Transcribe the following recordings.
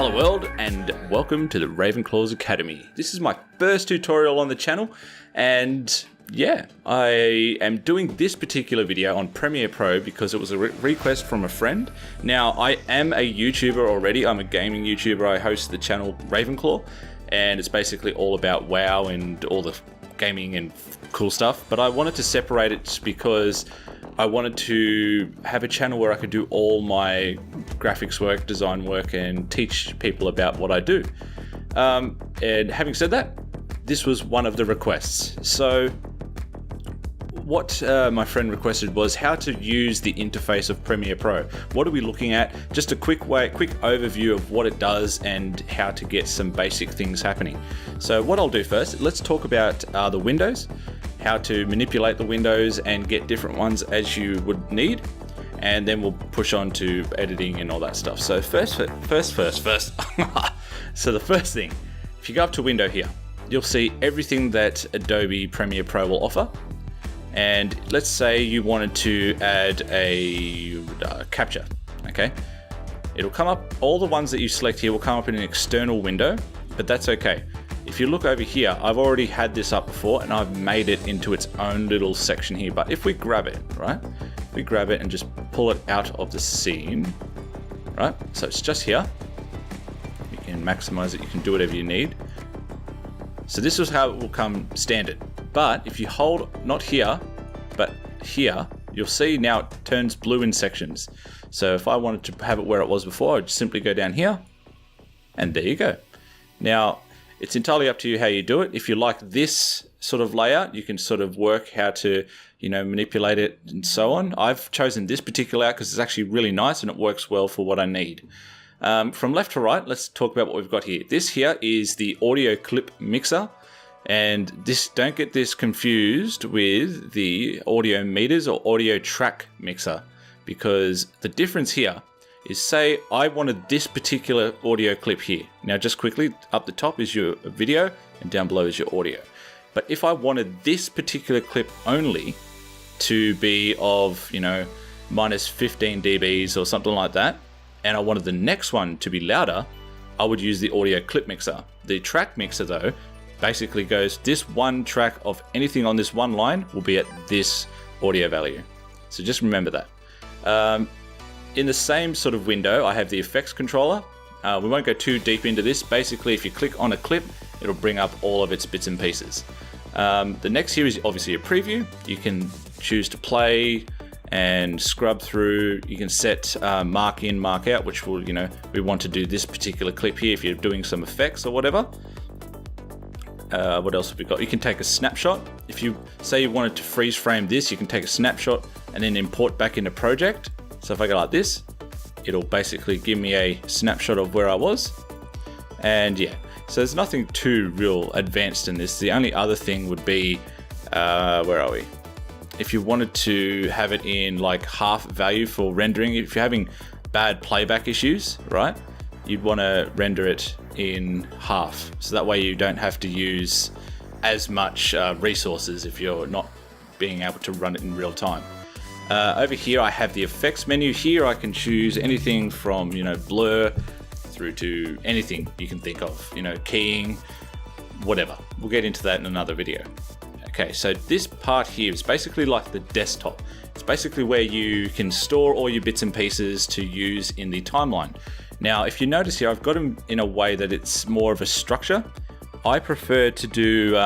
Hello world and welcome to the Ravenclaws Academy. This is my first tutorial on the channel and yeah, I am doing this particular video on Premiere Pro because it was a request from a friend. Now I am a YouTuber already, I'm a gaming YouTuber, I host the channel Ravenclaw and it's basically all about WoW and all the gaming and cool stuff, but I wanted to separate it because I wanted to have a channel where I could do all my graphics work, design work, and teach people about what I do. And having said that, this was one of the requests. So what my friend requested was how to use the interface of Premiere Pro. What are we looking at? Just a quick overview of what it does and how to get some basic things happening. So what I'll do first, let's talk about the windows, how to manipulate the windows and get different ones as you would need, and then we'll push on to editing and all that stuff. So first. So the first thing, if you go up to window here, you'll see everything that Adobe Premiere Pro will offer. And let's say you wanted to add a capture, okay? It'll come up, all the ones that you select here will come up in an external window, but that's okay. If you look over here, I've already had this up before and I've made it into its own little section here. But if we grab it, right? If we grab it and just pull it out of the scene, right? So it's just here. You can maximize it, you can do whatever you need. So this is how it will come standard. But if you hold, not here, but here, you'll see now it turns blue in sections. So if I wanted to have it where it was before, I'd simply go down here and there you go. Now, it's entirely up to you how you do it. If you like this sort of layout, you can sort of work how to, manipulate it and so on. I've chosen this particular layout because it's actually really nice and it works well for what I need. From left to right, let's talk about what we've got here. This here is the audio clip mixer. And this, don't get this confused with the audio meters or audio track mixer, because the difference here is, say I wanted this particular audio clip here. Now just quickly, up the top is your video and down below is your audio. But if I wanted this particular clip only to be of, minus 15 dBs or something like that, and I wanted the next one to be louder, I would use the audio clip mixer. The track mixer though, basically goes, this one track of anything on this one line will be at this audio value. So just remember that. In the same sort of window, I have the effects controller. We won't go too deep into this. Basically, if you click on a clip, it'll bring up all of its bits and pieces. The next here is obviously a preview. You can choose to play and scrub through. You can set mark in, mark out, which will, we want to do this particular clip here if you're doing some effects or whatever. What else have we got? You can take a snapshot. If you say you wanted to freeze frame this, you can take a snapshot and then import back into project. So if I go like this, it'll basically give me a snapshot of where I was. And yeah, so there's nothing too real advanced in this. The only other thing would be, where are we? If you wanted to have it in like half value for rendering, if you're having bad playback issues, right? You'd want to render it in half. So that way you don't have to use as much resources if you're not being able to run it in real time. Over here I have the effects menu. Here I can choose anything from blur through to anything you can think of, keying, whatever. We'll get into that in another video. Okay, so this part here is basically like the desktop. It's basically where you can store all your bits and pieces to use in the timeline. Now, if you notice here, I've got them in a way that it's more of a structure. I prefer to do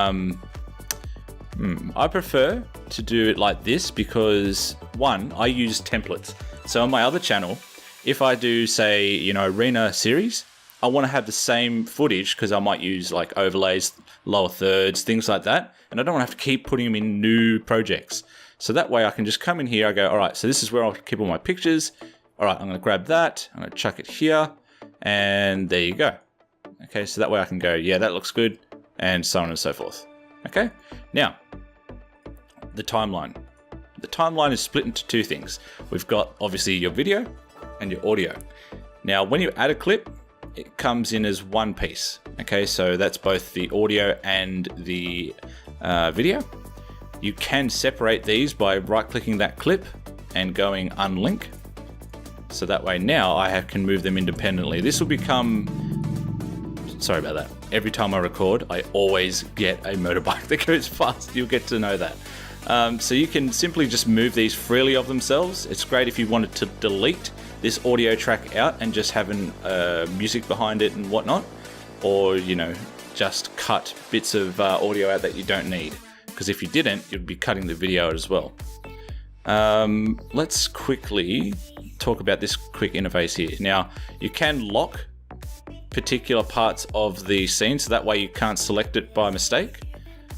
it like this because, one, I use templates. So on my other channel, if I do, say, arena series, I want to have the same footage because I might use like overlays, lower thirds, things like that. And I don't want to have to keep putting them in new projects. So that way I can just come in here, I go, all right, so this is where I'll keep all my pictures. All right, I'm going to grab that, I'm going to chuck it here, and there you go. Okay, so that way I can go, yeah, that looks good, and so on and so forth. Okay, now, the timeline. The timeline is split into two things. We've got, obviously, your video and your audio. Now, when you add a clip, it comes in as one piece. Okay, so that's both the audio and the video. You can separate these by right-clicking that clip and going unlink. So that way now I can move them independently. This will become sorry about that. Every time I record, I always get a motorbike that goes fast. You'll get to know that. So you can simply just move these freely of themselves. It's great if you wanted to delete this audio track out and just having music behind it and whatnot, or just cut bits of audio out that you don't need, because if you didn't, you'd be cutting the video out as well. Let's quickly talk about this quick interface here. Now, you can lock particular parts of the scene, so that way you can't select it by mistake,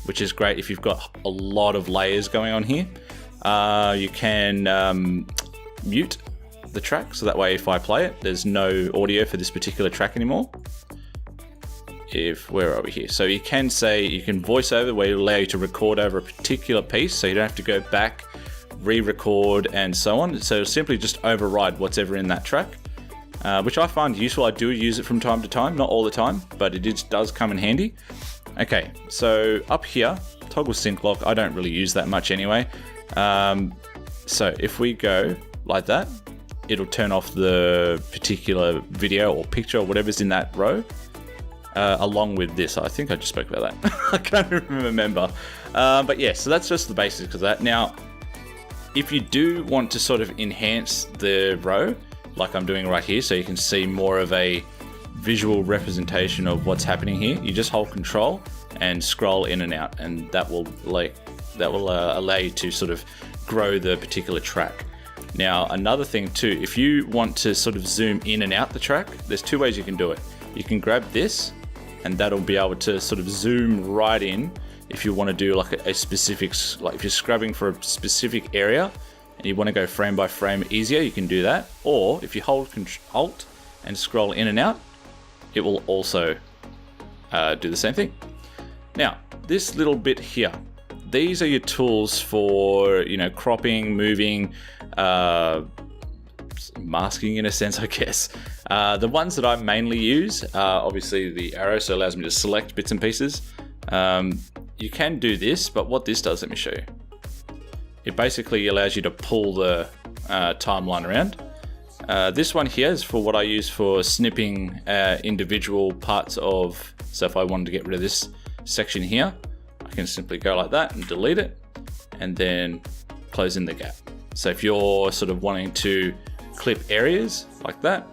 which is great if you've got a lot of layers going on here. You can mute the track, so that way if I play it, there's no audio for this particular track anymore. Where are we here? So you can say, you can voice over, where it'll allow you to record over a particular piece, so you don't have to go back, re-record, and so on. So simply just override what's ever in that track, which I find useful. I do use it from time to time, not all the time, but it does come in handy. Okay, so up here, toggle sync lock, I don't really use that much anyway. So if we go like that, it'll turn off the particular video or picture or whatever's in that row, along with this. I think I just spoke about that. I can't remember. But yeah, so that's just the basics of that. Now, if you do want to sort of enhance the row, like I'm doing right here, so you can see more of a visual representation of what's happening here, you just hold Control and scroll in and out, and that will allow you to sort of grow the particular track. Now, another thing too, if you want to sort of zoom in and out the track, there's two ways you can do it. You can grab this, and that'll be able to sort of zoom right in. If you want to do like a specific, like if you're scrubbing for a specific area and you want to go frame by frame easier, you can do that. Or if you hold Alt and scroll in and out, it will also do the same thing. Now, this little bit here, these are your tools for, cropping, moving, masking in a sense, I guess. The ones that I mainly use are obviously the arrow, so it allows me to select bits and pieces. You can do this, but what this does, let me show you. It basically allows you to pull the timeline around. This one here is for what I use for snipping individual parts of, so if I wanted to get rid of this section here, I can simply go like that and delete it, and then close in the gap. So if you're sort of wanting to clip areas like that,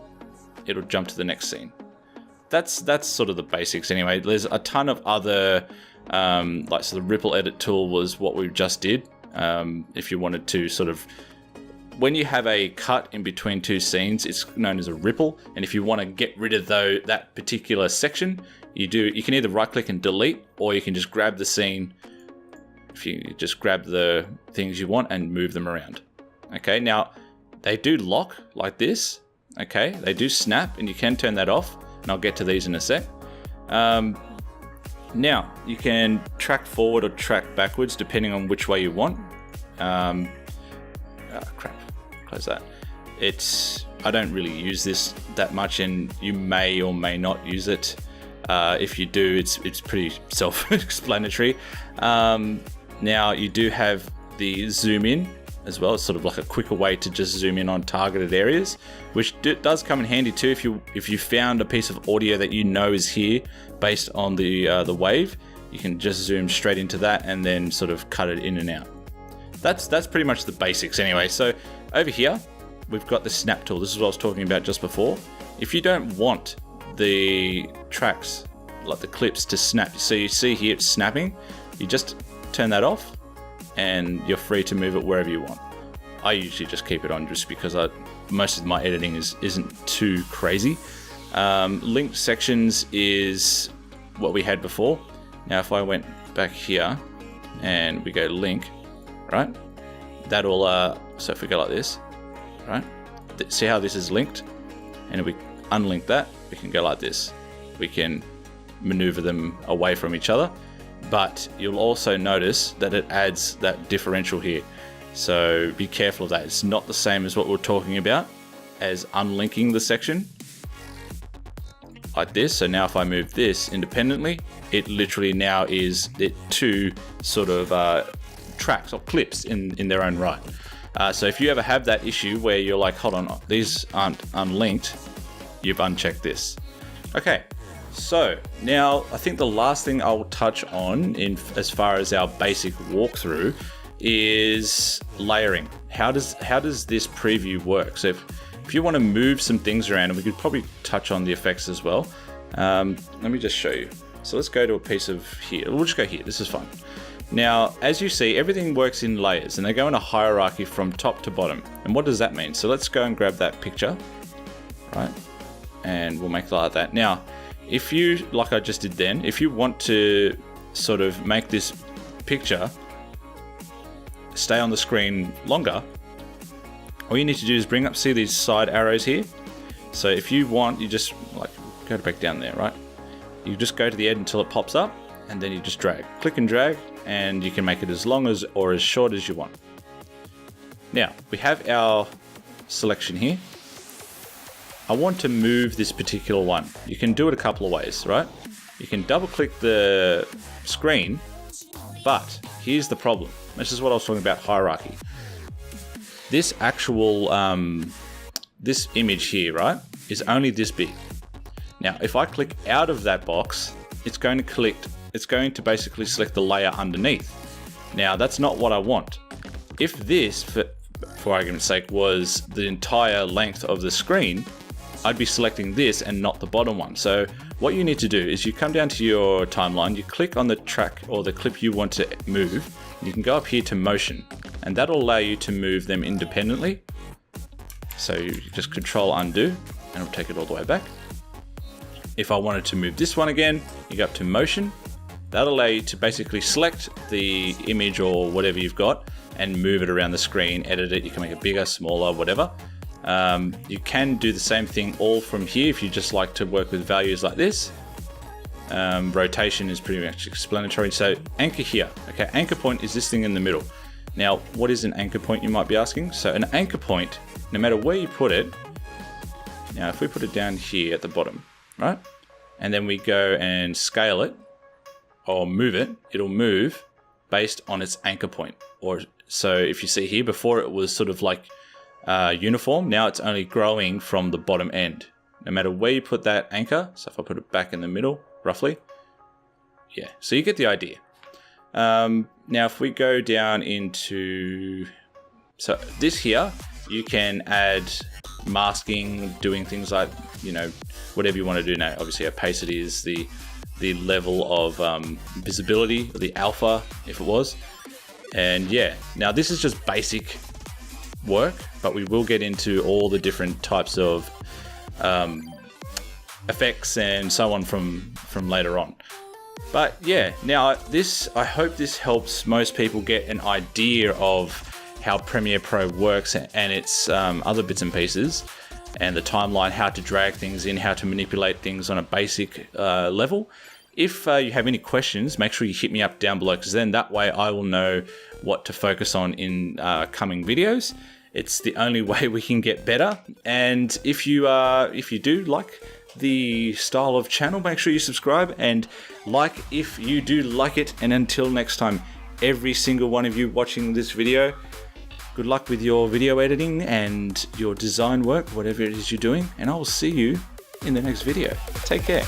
it'll jump to the next scene. That's sort of the basics anyway. There's a ton of other, so the ripple edit tool was what we just did. If you wanted to sort of, when you have a cut in between two scenes, it's known as a ripple. And if you want to get rid of that particular section, you can either right click and delete, or you can just grab the scene. If you just grab the things you want and move them around. Okay, now they do lock like this. Okay, they do snap, and you can turn that off, and I'll get to these in a sec. Now you can track forward or track backwards depending on which way you want. Crap, close that. I don't really use this that much, and you may or may not use it. If you do, it's pretty self-explanatory. Now you do have the zoom in as well. It's sort of like a quicker way to just zoom in on targeted areas, which does come in handy too if you found a piece of audio that you know is here based on the wave. You can just zoom straight into that and then sort of cut it in and out. That's pretty much the basics anyway. So over here we've got the snap tool. This is what I was talking about just before. If you don't want the tracks, like the clips, to snap, so you see here it's snapping, you just turn that off and you're free to move it wherever you want. I usually just keep it on just because most of my editing isn't too crazy. Linked sections is what we had before. Now if I went back here and we go link, right, that'll so if we go like this, right, see how this is linked, and if we unlink that, we can go like this. We can maneuver them away from each other, but you'll also notice that it adds that differential here. So be careful of that. It's not the same as what we're talking about as unlinking the section like this. So now if I move this independently, it literally now is two sort of tracks or clips in their own right. So if you ever have that issue where you're like, hold on, these aren't unlinked, you've unchecked this. Okay, So now I think the last thing I'll touch on as far as our basic walkthrough is layering. How does this preview work? So if you want to move some things around, and we could probably touch on the effects as well. Let me just show you. So let's go to a piece of here. We'll just go here. This is fine. Now, as you see, everything works in layers and they go in a hierarchy from top to bottom. And what does that mean? So let's go and grab that picture, right? And we'll make it like that. Now, if you, like I just did then, if you want to sort of make this picture stay on the screen longer, all you need to do is bring up, see these side arrows here? So if you want, you just like go back down there, right? You just go to the end until it pops up and then you just drag, click and drag, and you can make it as long as or as short as you want. Now we have our selection here. I want to move this particular one. You can do it a couple of ways, right? You can double click the screen, but here's the problem. This is what I was talking about, hierarchy. This actual, this image here, right, is only this big. Now, if I click out of that box, it's going to basically select the layer underneath. Now, that's not what I want. If this, for argument's sake, was the entire length of the screen, I'd be selecting this and not the bottom one. So what you need to do is you come down to your timeline, you click on the track or the clip you want to move, you can go up here to motion, and that'll allow you to move them independently. So you just control undo and it'll take it all the way back. If I wanted to move this one again, you go up to motion. That'll allow you to basically select the image or whatever you've got and move it around the screen, edit it. You can make it bigger, smaller, whatever. You can do the same thing all from here if you just like to work with values like this. Rotation is pretty much explanatory. So anchor here, okay, anchor point is this thing in the middle. Now, what is an anchor point, you might be asking? So an anchor point, no matter where you put it, now if we put it down here at the bottom, right? And then we go and scale it or move it, it'll move based on its anchor point. Or so if you see here, before it was sort of like uniform, now it's only growing from the bottom end. No matter where you put that anchor, so if I put it back in the middle, roughly, yeah, so you get the idea. Now if we go down into, so this here, you can add masking, doing things like, you know, whatever you want to do now. Obviously opacity is the level of visibility, the alpha if it was. And yeah, now this is just basic work, but we will get into all the different types of effects and so on from later on. But yeah, now this, I hope this helps most people get an idea of how Premiere Pro works and its other bits and pieces, and the timeline, how to drag things in, how to manipulate things on a basic level. If you have any questions, make sure you hit me up down below, because then that way I will know what to focus on in coming videos. It's the only way we can get better. And if you do like the style of channel, make sure you subscribe and like if you do like it. And until next time, every single one of you watching this video, good luck with your video editing and your design work, whatever it is you're doing. And I will see you in the next video. Take care.